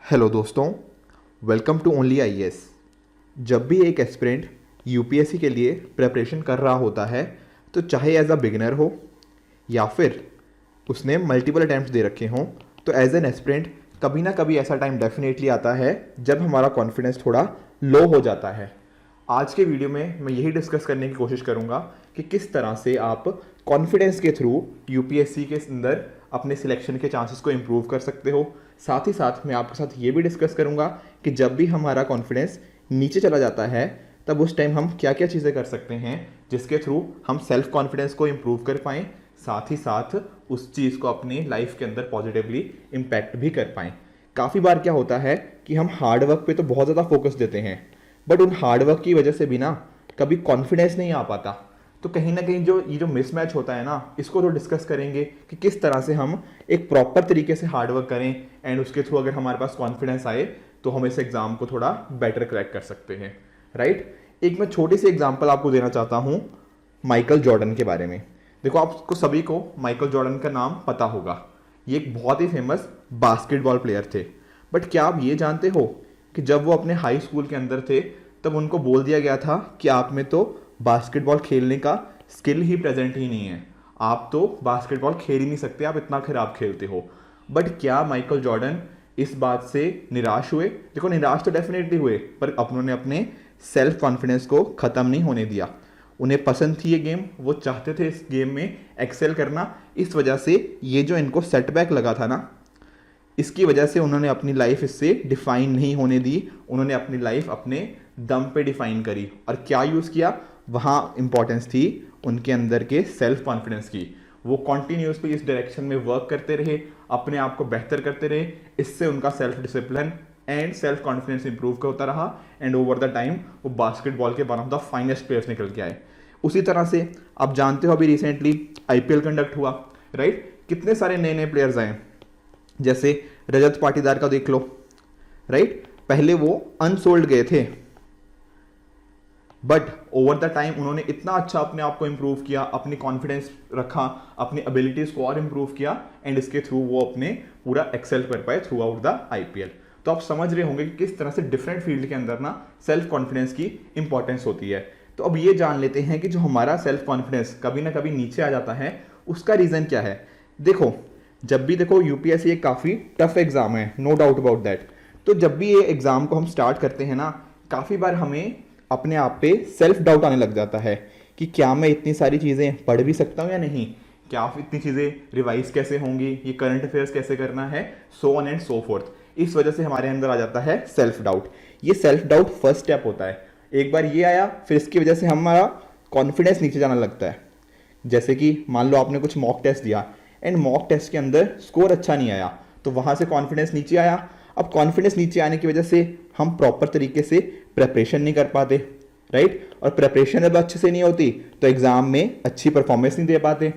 Hello दोस्तों, welcome to only IAS. जब भी एक एस्पिरेंट यूपीएससी के लिए प्रिपरेशन कर रहा होता है तो चाहे एज अ बिगिनर हो या फिर उसने मल्टीपल अटैम्प्ट्स दे रखे हों, तो एज एन एस्पिरेंट कभी ना कभी ऐसा टाइम डेफिनेटली आता है जब हमारा कॉन्फिडेंस थोड़ा लो हो जाता है। आज के वीडियो में मैं यही डिस्कस करने की कोशिश करूंगा कि किस तरह से आप कॉन्फिडेंस के थ्रू यूपीएससी के अंदर अपने सिलेक्शन के चांसेस को इम्प्रूव कर सकते हो। साथ ही साथ मैं आपके साथ ये भी डिस्कस करूंगा कि जब भी हमारा कॉन्फिडेंस नीचे चला जाता है तब उस टाइम हम क्या क्या चीज़ें कर सकते हैं जिसके थ्रू हम सेल्फ कॉन्फिडेंस को इम्प्रूव कर पाएँ, साथ ही साथ उस चीज़ को अपनी लाइफ के अंदर पॉजिटिवली इम्पैक्ट भी कर पाएँ। काफ़ी बार क्या होता है कि हम हार्ड वर्क पे तो बहुत ज़्यादा फोकस देते हैं, बट उन हार्ड वर्क की वजह से भी ना कभी कॉन्फिडेंस नहीं आ पाता। तो कहीं ना कहीं जो ये मिसमैच होता है ना, इसको तो डिस्कस करेंगे कि किस तरह से हम एक प्रॉपर तरीके से हार्ड वर्क करें एंड उसके थ्रू अगर हमारे पास कॉन्फिडेंस आए तो हम इस एग्जाम को थोड़ा बेटर क्रैक कर सकते हैं, राइट। एक मैं छोटी सी एग्जांपल आपको देना चाहता हूँ माइकल जॉर्डन के बारे में। देखो, आपको सभी को माइकल जॉर्डन का नाम पता होगा। ये एक बहुत ही फेमस बास्केटबॉल प्लेयर थे। बट क्या आप ये जानते हो कि जब वो अपने हाई स्कूल के अंदर थे तब उनको बोल दिया गया था कि आप में तो बास्केटबॉल खेलने का स्किल ही प्रेजेंट ही नहीं है, आप तो बास्केटबॉल खेल ही नहीं सकते, आप इतना खराब खेलते हो। बट क्या माइकल जॉर्डन इस बात से निराश हुए? देखो, निराश तो डेफिनेटली हुए, पर उन्होंने अपने सेल्फ कॉन्फिडेंस को ख़त्म नहीं होने दिया। उन्हें पसंद थी ये गेम, वो चाहते थे इस गेम में एक्सेल करना। इस वजह से ये जो इनको सेटबैक लगा था ना, इसकी वजह से उन्होंने अपनी लाइफ इससे डिफाइन नहीं होने दी। उन्होंने अपनी लाइफ अपने दम पे डिफाइन करी। और क्या यूज़ किया? वहाँ इंपॉर्टेंस थी उनके अंदर के सेल्फ कॉन्फिडेंस की। वो कॉन्टीन्यूसली इस डायरेक्शन में वर्क करते रहे, अपने आप को बेहतर करते रहे। इससे उनका self discipline and self confidence improve होता रहा एंड ओवर द टाइम वो बास्केटबॉल के one of the finest players निकल के आए। उसी तरह से आप जानते हो अभी रिसेंटली आईपीएल कंडक्ट हुआ, राइट। कितने सारे नए नए प्लेयर्स आए, जैसे रजत पाटीदार का देख लो, राइट। पहले वो अनसोल्ड गए थे, बट ओवर द टाइम उन्होंने इतना अच्छा अपने आप को इंप्रूव किया, अपनी कॉन्फिडेंस रखा, अपनी एबिलिटीज को और इंप्रूव किया एंड इसके थ्रू वो अपने पूरा एक्सेल कर पाए थ्रू आउट द आईपीएल। तो आप समझ रहे होंगे कि किस तरह से डिफरेंट फील्ड के अंदर ना सेल्फ कॉन्फिडेंस की इंपॉर्टेंस होती है। तो अब ये जान लेते हैं कि जो हमारा सेल्फ कॉन्फिडेंस कभी ना कभी नीचे आ जाता है उसका रीजन क्या है। देखो, जब भी देखो यूपीएससी एक काफ़ी टफ एग्जाम है, नो डाउट अबाउट दैट। तो जब भी ये एग्जाम को हम स्टार्ट करते हैं ना, काफ़ी बार हमें अपने आप पे सेल्फ डाउट आने लग जाता है कि क्या मैं इतनी सारी चीज़ें पढ़ भी सकता हूँ या नहीं, क्या इतनी चीज़ें रिवाइज कैसे होंगी, ये करंट अफेयर्स कैसे करना है, so on and so fourth. इस वजह से हमारे अंदर आ जाता है सेल्फ डाउट। ये सेल्फ डाउट फर्स्ट स्टेप होता है। एक बार ये आया, फिर इसकी वजह से हमारा कॉन्फिडेंस नीचे जाने लगता है। जैसे कि मान लो आपने कुछ मॉक टेस्ट दिया एंड मॉक टेस्ट के अंदर स्कोर अच्छा नहीं आया, तो वहाँ से कॉन्फिडेंस नीचे आया। अब कॉन्फिडेंस नीचे आने की वजह से हम प्रॉपर तरीके से प्रेपरेशन नहीं कर पाते, राइट। और प्रेपरेशन जब अच्छे से नहीं होती तो एग्जाम में अच्छी परफॉर्मेंस नहीं दे पाते।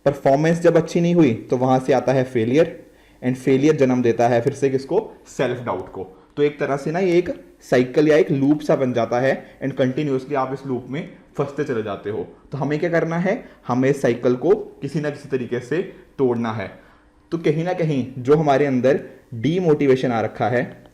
परफॉर्मेंस जब अच्छी नहीं हुई तो वहाँ से आता है फेलियर एंड फेलियर जन्म देता है फिर से किसको? सेल्फ डाउट को। तो एक तरह से ना ये एक साइकिल या एक लूप सा बन जाता है एंड कंटिन्यूसली आप इस लूप में फंसते चले जाते हो। तो हमें क्या करना है? हमें इस साइकिल को किसी ना किसी तरीके से तोड़ना है। तो कहीं ना कहीं जो हमारे अंदर डीमोटिवेशन आ रखा है,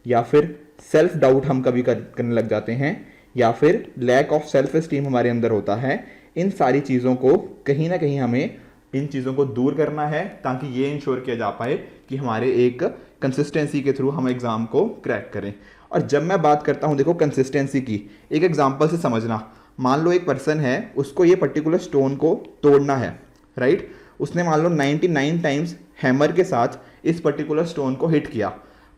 या फिर सेल्फ डाउट हम कभी करने लग जाते हैं, या फिर लैक ऑफ सेल्फ एस्टीम हमारे अंदर होता है, इन सारी चीज़ों को कहीं ना कहीं हमें इन चीज़ों को दूर करना है ताकि ये इंश्योर किया जा पाए कि हमारे एक कंसिस्टेंसी के थ्रू हम एग्ज़ाम को क्रैक करें। और जब मैं बात करता हूँ देखो कंसिस्टेंसी की, एक एग्जांपल से समझना। मान लो एक पर्सन है, उसको ये पर्टिकुलर स्टोन को तोड़ना है, राइट। उसने मान लो 99 टाइम्स हैमर के साथ इस पर्टिकुलर स्टोन को हिट किया,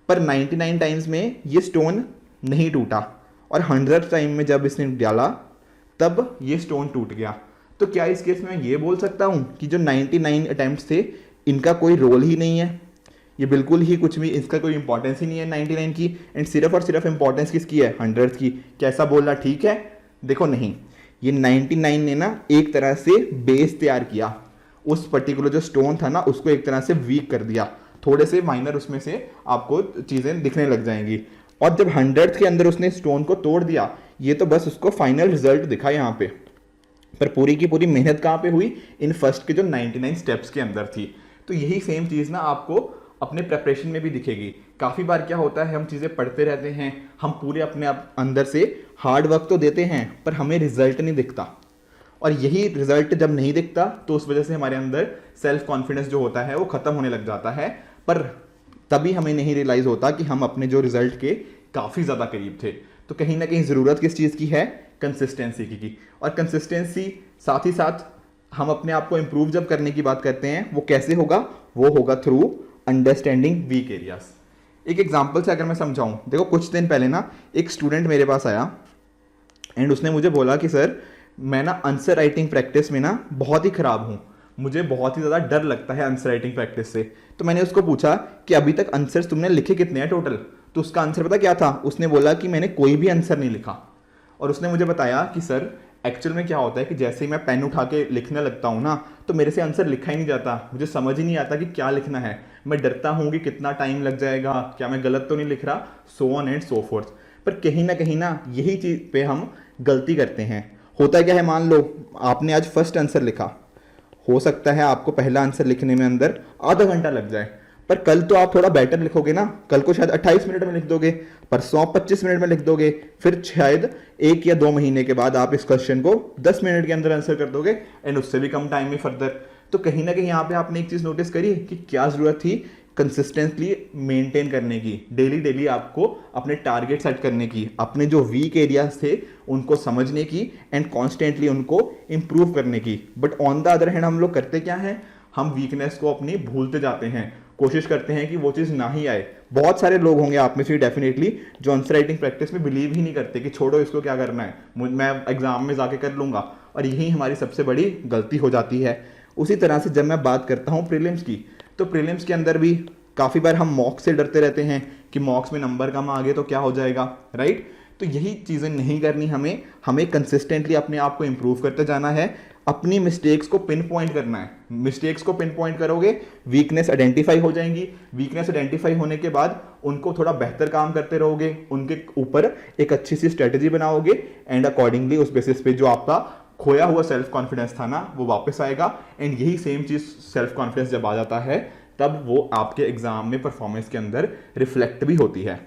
पर 99 टाइम्स में ये स्टोन नहीं टूटा और 100 टाइम में जब इसने डाला तब ये स्टोन टूट गया। तो क्या इस केस में ये बोल सकता हूँ कि जो 99 अटैम्प्ट्स थे इनका कोई रोल ही नहीं है, ये बिल्कुल ही कुछ भी, इसका कोई इंपॉर्टेंस ही नहीं है 99 की, एंड सिर्फ और सिर्फ इंपॉर्टेंस किसकी है? 100 की। कैसा बोलना ठीक है? देखो नहीं, ये 99 ने ना एक तरह से बेस तैयार किया, उस पर्टिकुलर जो स्टोन था ना उसको एक तरह से वीक कर दिया, थोड़े से माइनर उसमें से आपको चीज़ें दिखने लग जाएंगी। और जब 100 के अंदर उसने स्टोन को तोड़ दिया, ये तो बस उसको फाइनल रिजल्ट दिखा यहाँ पे, पर पूरी की पूरी मेहनत कहाँ पे हुई? इन फर्स्ट के जो 99 स्टेप्स के अंदर थी। तो यही सेम चीज़ ना आपको अपने प्रेपरेशन में भी दिखेगी। काफ़ी बार क्या होता है, हम चीज़ें पढ़ते रहते हैं, हम पूरे अपने अंदर से हार्ड वर्क तो देते हैं पर हमें रिजल्ट नहीं दिखता, और यही रिजल्ट जब नहीं दिखता तो उस वजह से हमारे अंदर सेल्फ कॉन्फिडेंस जो होता है वो ख़त्म होने लग जाता है। पर तभी हमें नहीं रियलाइज़ होता कि हम अपने जो रिजल्ट के काफ़ी ज़्यादा करीब थे। तो कहीं ना कहीं ज़रूरत किस चीज़ की है, कंसिस्टेंसी की। और कंसिस्टेंसी साथ ही साथ हम अपने आप को इम्प्रूव जब करने की बात करते हैं वो कैसे होगा, वो होगा थ्रू अंडरस्टैंडिंग वीक एरियाज। एक एग्जाम्पल से अगर मैं समझाऊं, देखो कुछ दिन पहले ना एक स्टूडेंट मेरे पास आया एंड उसने मुझे बोला कि सर मैं ना आंसर राइटिंग प्रैक्टिस में ना बहुत ही ख़राब हूँ, मुझे बहुत ही ज़्यादा डर लगता है आंसर राइटिंग प्रैक्टिस से। तो मैंने उसको पूछा कि अभी तक आंसर्स तुमने लिखे कितने हैं टोटल, तो उसका आंसर पता क्या था, उसने बोला कि मैंने कोई भी आंसर नहीं लिखा। और उसने मुझे बताया कि सर एक्चुअल में क्या होता है कि जैसे ही मैं पेन उठा के लिखने लगता हूँ ना, तो मेरे से आंसर लिखा ही नहीं जाता, मुझे समझ ही नहीं आता कि क्या लिखना है, मैं डरता हूँ कि कितना टाइम लग जाएगा, क्या मैं गलत तो नहीं लिख रहा, so on and so fourth. पर कहीं ना यही चीज़ पे हम गलती करते हैं। होता क्या है, मान लो आपने आज फर्स्ट आंसर लिखा, हो सकता है आपको पहला आंसर लिखने में अंदर आधा घंटा लग जाए, पर कल तो आप थोड़ा बेटर लिखोगे ना, कल को शायद 28 मिनट में लिख दोगे, परसों आप 25 मिनट में लिख दोगे, फिर शायद 1 या 2 महीने के बाद आप इस क्वेश्चन को 10 मिनट के अंदर आंसर कर दोगे, एंड उससे भी कम टाइम में फर्दर। तो कहीं ना कहीं यहाँ पे आपने एक चीज़ नोटिस करी कि क्या ज़रूरत थी कंसिस्टेंटली मेंटेन करने की, डेली आपको अपने टारगेट सेट करने की, अपने जो वीक एरियाज थे उनको समझने की एंड कॉन्स्टेंटली उनको इम्प्रूव करने की। But on the other hand हम लोग करते क्या हैं, हम वीकनेस को अपनी भूलते जाते हैं, कोशिश करते हैं कि वो चीज़ ना ही आए। बहुत सारे लोग होंगे आप में से डेफिनेटली जो आंसर राइटिंग प्रैक्टिस में बिलीव ही नहीं करते कि छोड़ो इसको क्या करना है, मैं एग्जाम में जाके कर लूँगा, और यही हमारी सबसे बड़ी गलती हो जाती है। उसी तरह से जब मैं बात करता हूँ प्रीलिम्स की, तो प्रीलिम्स के अंदर भी काफ़ी बार हम मॉक्स से डरते रहते हैं कि मॉक्स में नंबर कम आ गए तो क्या हो जाएगा, राइट। तो यही चीज़ें नहीं करनी, हमें कंसिस्टेंटली अपने आप को इम्प्रूव करते जाना है, अपनी मिस्टेक्स को पिन पॉइंट करना है। मिस्टेक्स को पिन पॉइंट करोगे, वीकनेस आइडेंटिफाई हो जाएंगी, वीकनेस आइडेंटिफाई होने के बाद उनको थोड़ा बेहतर काम करते रहोगे, उनके ऊपर एक अच्छी सी स्ट्रेटजी बनाओगे, एंड अकॉर्डिंगली उस बेसिस पे जो आपका खोया हुआ सेल्फ कॉन्फिडेंस था ना वो वापस आएगा। एंड यही सेम चीज़ सेल्फ कॉन्फिडेंस जब आ जाता है तब वो आपके एग्जाम में परफॉर्मेंस के अंदर रिफ्लेक्ट भी होती है।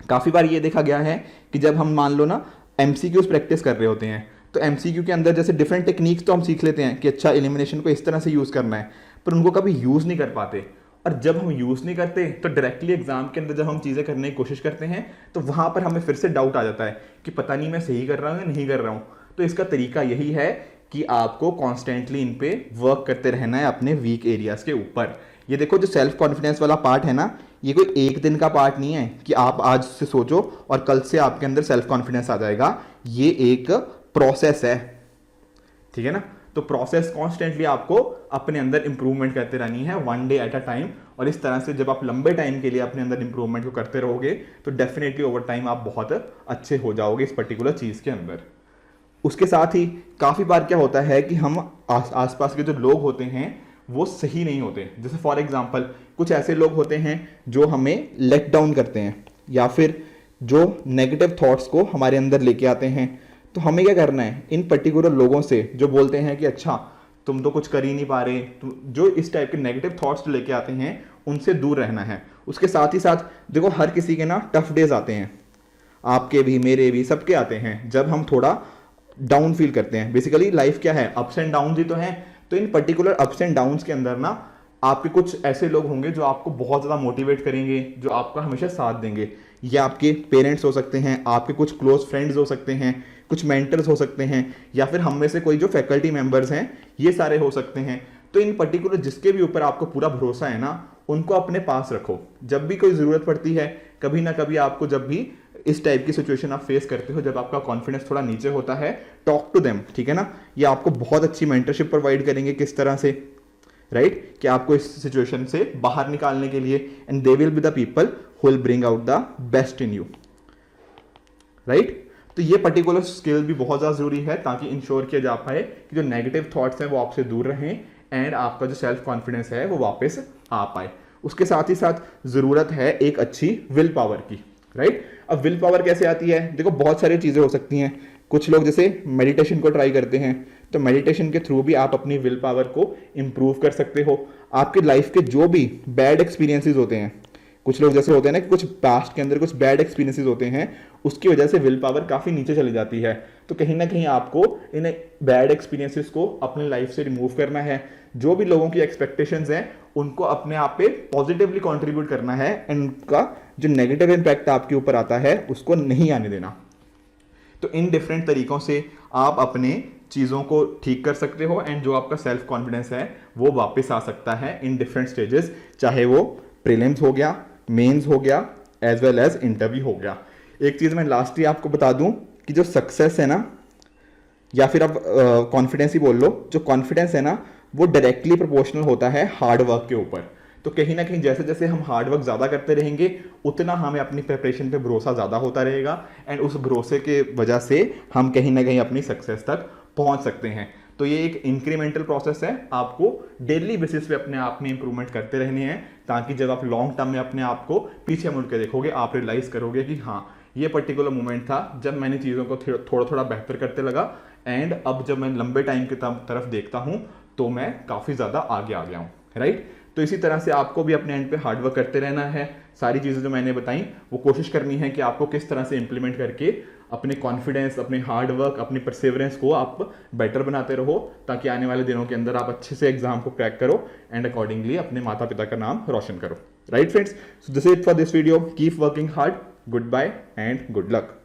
काफ़ी बार ये देखा गया है कि जब हम मान लो ना एमसीक्यूज प्रैक्टिस कर रहे होते हैं, तो एमसीक्यू के अंदर जैसे डिफरेंट टेक्निक्स तो हम सीख लेते हैं कि अच्छा एलिमिनेशन को इस तरह से यूज़ करना है, पर उनको कभी यूज़ नहीं कर पाते। और जब हम यूज़ नहीं करते तो डायरेक्टली एग्जाम के अंदर जब हम चीज़ें करने की कोशिश करते हैं तो वहाँ पर हमें फिर से डाउट आ जाता है कि पता नहीं मैं सही कर रहा हूँ या नहीं कर रहा हूँ। तो इसका तरीका यही है कि आपको कॉन्स्टेंटली इन पे वर्क करते रहना है अपने वीक एरियाज़ के ऊपर। ये देखो जो सेल्फ कॉन्फिडेंस वाला पार्ट है ना, ये कोई एक दिन का पार्ट नहीं है कि आप आज से सोचो और कल से आपके अंदर सेल्फ कॉन्फिडेंस आ जाएगा। ये एक प्रोसेस है, ठीक है ना। तो प्रोसेस कॉन्स्टेंटली आपको अपने अंदर इंप्रूवमेंट करते रहनी है, 1 डे एट अ टाइम। और इस तरह से जब आप लंबे टाइम के लिए अपने अंदर इंप्रूवमेंट को करते रहोगे तो डेफिनेटली ओवर टाइम आप बहुत अच्छे हो जाओगे इस पर्टिकुलर चीज़ के अंदर। उसके साथ ही काफ़ी बार क्या होता है कि हम आसपास के जो लोग होते हैं वो सही नहीं होते। जैसे फॉर एग्जांपल कुछ ऐसे लोग होते हैं जो हमें लेट डाउन करते हैं या फिर जो नेगेटिव थॉट्स को हमारे अंदर लेके आते हैं। तो हमें क्या करना है, इन पर्टिकुलर लोगों से जो बोलते हैं कि अच्छा तुम तो कुछ कर ही नहीं पा रहे, जो इस टाइप के नेगेटिव थॉट्स लेके आते हैं उनसे दूर रहना है। उसके साथ ही साथ देखो हर किसी के ना टफ डेज आते हैं, आपके भी मेरे भी सबके आते हैं, जब हम थोड़ा डाउन फील करते हैं। बेसिकली लाइफ क्या है, अप्स एंड डाउन ही तो हैं। तो इन पर्टिकुलर अप्स एंड डाउन्स के अंदर ना आपके कुछ ऐसे लोग होंगे जो आपको बहुत ज़्यादा मोटिवेट करेंगे, जो आपका हमेशा साथ देंगे। ये आपके पेरेंट्स हो सकते हैं, आपके कुछ क्लोज फ्रेंड्स हो सकते हैं, कुछ मेंटर्स हो सकते हैं, या फिर हम में से कोई जो फैकल्टी मेंबर्स हैं, ये सारे हो सकते हैं। तो इन पर्टिकुलर जिसके भी ऊपर आपको पूरा भरोसा है ना, उनको अपने पास रखो। जब भी कोई ज़रूरत पड़ती है, कभी ना कभी आपको, जब भी इस टाइप की सिचुएशन आप फेस करते हो, जब आपका कॉन्फिडेंस थोड़ा नीचे होता है, टॉक टू देम, ठीक है ना। ये आपको बहुत अच्छी मेंटरशिप प्रोवाइड करेंगे किस तरह से, राइट, कि आपको इस सिचुएशन से बाहर निकालने के लिए। And they will be the people who will bring out the best in you, right. तो ये पर्टिकुलर स्किल भी बहुत ज़्यादा जरूरी है ताकि इंश्योर किया जा पाए कि जो नेगेटिव थॉट्स हैं वो आपसे दूर रहें एंड आपका जो सेल्फ कॉन्फिडेंस है वो वापस आ पाए। उसके साथ ही साथ ज़रूरत है एक अच्छी विल पावर की, राइट। अब विल पावर कैसे आती है, देखो बहुत सारी चीज़ें हो सकती हैं। कुछ लोग जैसे मेडिटेशन को ट्राई करते हैं, तो मेडिटेशन के थ्रू भी आप अपनी विल पावर को इम्प्रूव कर सकते हो। आपकी लाइफ के जो भी बैड एक्सपीरियंसेस होते हैं, कुछ लोग जैसे होते हैं ना कि कुछ पास्ट के अंदर कुछ बैड एक्सपीरियंसेस होते हैं, उसकी वजह से विल पावर काफ़ी नीचे चली जाती है। तो कहीं ना कहीं आपको इन बैड एक्सपीरियंसेस को अपनी लाइफ से रिमूव करना है। जो भी लोगों की एक्सपेक्टेशंस हैं उनको अपने आप पे पॉजिटिवली कंट्रीब्यूट करना है, एंड उनका जो नेगेटिव इम्पैक्ट आपके ऊपर आता है उसको नहीं आने देना। तो इन डिफरेंट तरीकों से आप अपने चीज़ों को ठीक कर सकते हो, एंड जो आपका सेल्फ कॉन्फिडेंस है वो वापस आ सकता है इन डिफरेंट स्टेजेस, चाहे वो प्रीलिम्स हो गया, मेंस हो गया, एज वेल एज इंटरव्यू हो गया। एक चीज़ मैं लास्ट ही आपको बता दूं कि जो सक्सेस है ना, या फिर आप कॉन्फिडेंस ही बोल लो, जो कॉन्फिडेंस है ना वो डायरेक्टली प्रोपोर्शनल होता है हार्ड वर्क के ऊपर। तो कहीं ना कहीं जैसे जैसे हम हार्ड वर्क ज़्यादा करते रहेंगे उतना हमें अपनी प्रिपरेशन पे भरोसा ज़्यादा होता रहेगा, एंड उस भरोसे के वजह से हम कहीं ना कहीं अपनी सक्सेस तक पहुंच सकते हैं। तो ये एक इंक्रीमेंटल प्रोसेस है, आपको डेली बेसिस पे अपने आप में इंप्रूवमेंट करते रहने हैं, ताकि जब आप लॉन्ग टर्म में अपने आप को पीछे मुड़ के देखोगे आप रियलाइज करोगे कि हाँ ये पर्टिकुलर मोमेंट था जब मैंने चीज़ों को थोड़ा थोड़ा बेहतर करते लगा, एंड अब जब मैं लंबे टाइम की तरफ देखता हूँ तो मैं काफ़ी ज़्यादा आगे आ गया हूँ, राइट। तो इसी तरह से आपको भी अपने एंड पे हार्ड वर्क करते रहना है। सारी चीज़ें जो मैंने बताई वो कोशिश करनी है कि आपको किस तरह से इंप्लीमेंट करके अपने कॉन्फिडेंस, अपने हार्ड वर्क, अपनी परसेवरेंस को आप बेटर बनाते रहो, ताकि आने वाले दिनों के अंदर आप अच्छे से एग्जाम को क्रैक करो एंड अकॉर्डिंगली अपने माता पिता का नाम रोशन करो, right friends. So this is it for this video, keep working hard, goodbye and good luck.